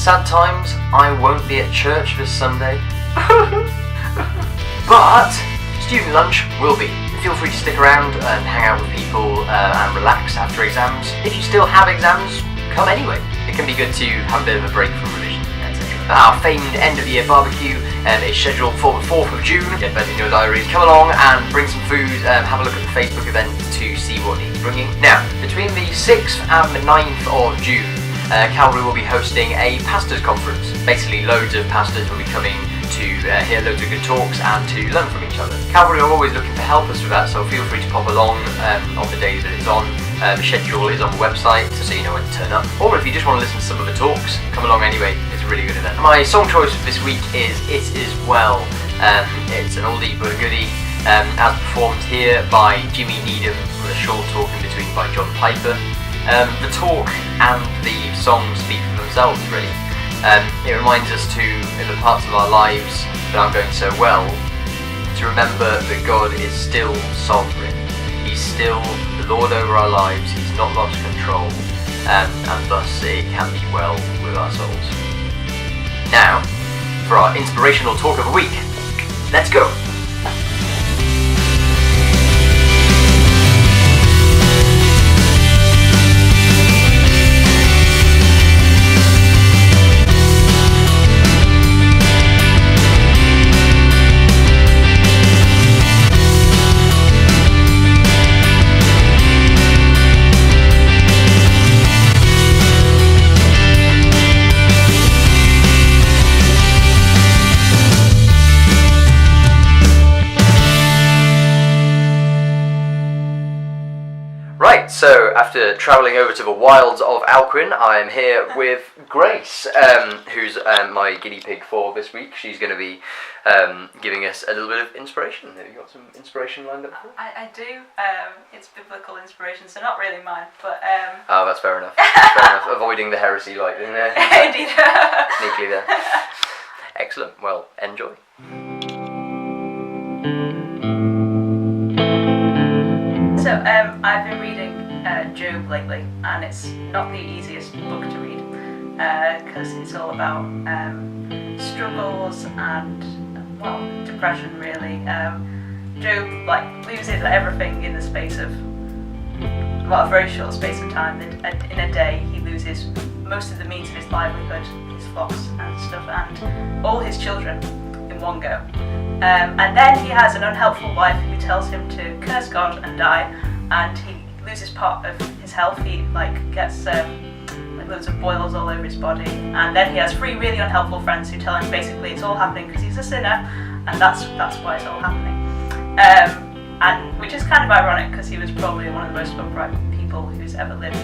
sad times, I won't be at church this Sunday. But student lunch will be. Feel free to stick around and hang out with people and relax after exams. If you still have exams, come anyway. It can be good to have a bit of a break from revision, etc. Our famed end of the year barbecue is scheduled for the 4th of June. Get that in your diaries. Come along and bring some food. Have a look at the Facebook event to see what he's bringing. Now, between the 6th and the 9th of June, Calvary will be hosting a pastors' conference. Basically, loads of pastors will be coming to hear loads of good talks and to learn from each other. Calvary are always looking to help us with that, so feel free to pop along on the days that it's on. The schedule is on the website, so you know when to turn up. Or if you just want to listen to some of the talks, come along anyway, it's a really good event. My song choice for this week is It Is Well. It's an oldie but a goodie, as performed here by Jimmy Needham, with a short talk in between by John Piper. The talk and the song speak for themselves, really. It reminds us to, in the parts of our lives that aren't going so well, to remember that God is still sovereign. He's still the Lord over our lives. He's not lost control, and thus it can be well with our souls. Now, for our inspirational talk of the week, let's go! So, after travelling over to the wilds of Alcuin, I am here with Grace, who's my guinea pig for this week. She's going to be giving us a little bit of inspiration. Have you got some inspiration lined up for us? I do. It's biblical inspiration, so not really mine, but... Oh, that's fair enough. That's fair enough. Avoiding the heresy light in there. Indeed. Sneakily there. Excellent. Well, enjoy. So, I've been reading Job lately, and it's not the easiest book to read, because it's all about struggles and, well, depression, really. Job, loses everything in the space of, a very short space of time. In a day, he loses most of the means of his livelihood, his flocks and stuff, and all his children in one go. And then he has an unhelpful wife who tells him to curse God and die, and he loses part of his health. He gets loads of boils all over his body, and then he has 3 really unhelpful friends who tell him basically it's all happening because he's a sinner, and that's why it's all happening. And which is kind of ironic because he was probably one of the most upright people who's ever lived.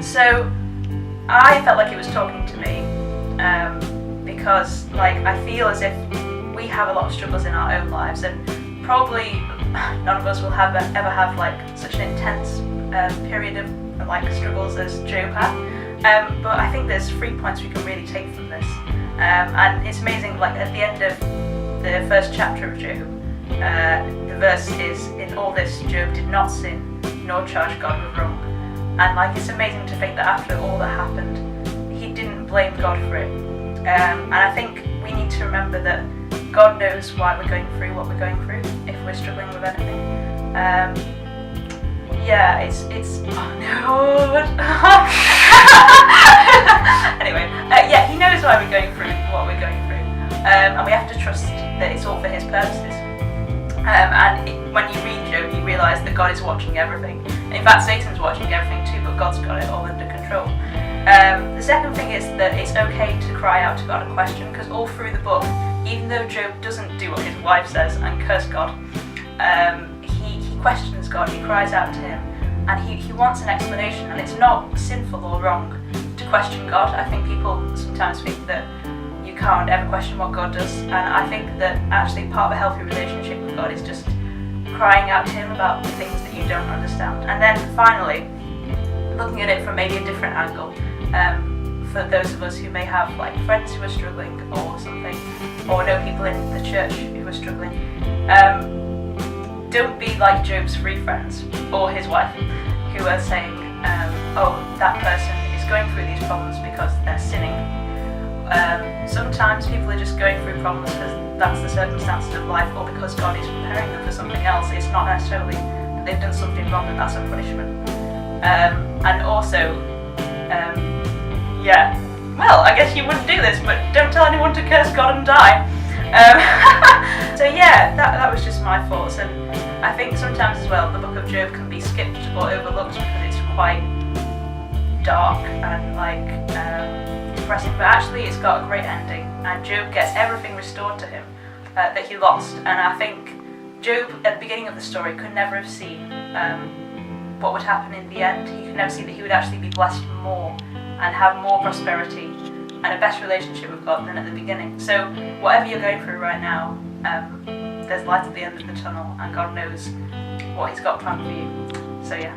So I felt like it was talking to me, because I feel as if we have a lot of struggles in our own lives, and probably none of us will ever have such an intense period of struggles as Job had. But I think there's 3 points we can really take from this, and it's amazing. At the end of the first chapter of Job, the verse is, "In all this, Job did not sin, nor charge God with wrong." And it's amazing to think that after all that happened, he didn't blame God for it. And I think we need to remember that God knows why we're going through what we're going through, if we're struggling with anything. It's oh no. Anyway, he knows why we're going through what we're going through, and we have to trust that it's all for His purposes. When you read Job, you realise that God is watching everything. In fact, Satan's watching everything too, but God's got it all under control. The second thing is that it's okay to cry out to God and question, because all through the book, even though Job doesn't do what his wife says and curse God, he questions God, he cries out to Him, and he wants an explanation, and it's not sinful or wrong to question God. I think people sometimes think that you can't ever question what God does, and I think that actually part of a healthy relationship with God is just crying out to Him about the things that you don't understand. And then finally, looking at it from maybe a different angle, for those of us who may have friends who are struggling or something, or know people in the church who are struggling, don't be like Job's 3 friends or his wife who are saying, oh, that person is going through these problems because they're sinning. sometimes people are just going through problems because that's the circumstances of life, or because God is preparing them for something else. It's not necessarily that they've done something wrong and that's a punishment. And also, well, I guess you wouldn't do this, but don't tell anyone to curse God and die. So yeah, that was just my thoughts, and I think sometimes as well the book of Job can be skipped or overlooked because it's quite dark and depressing, but actually it's got a great ending, and Job gets everything restored to him that he lost. And I think Job at the beginning of the story could never have seen what would happen in the end. He could never see that he would actually be blessed more and have more prosperity and a better relationship with God than at the beginning. So whatever you're going through right now, there's light at the end of the tunnel, and God knows what He's got planned for you. So yeah.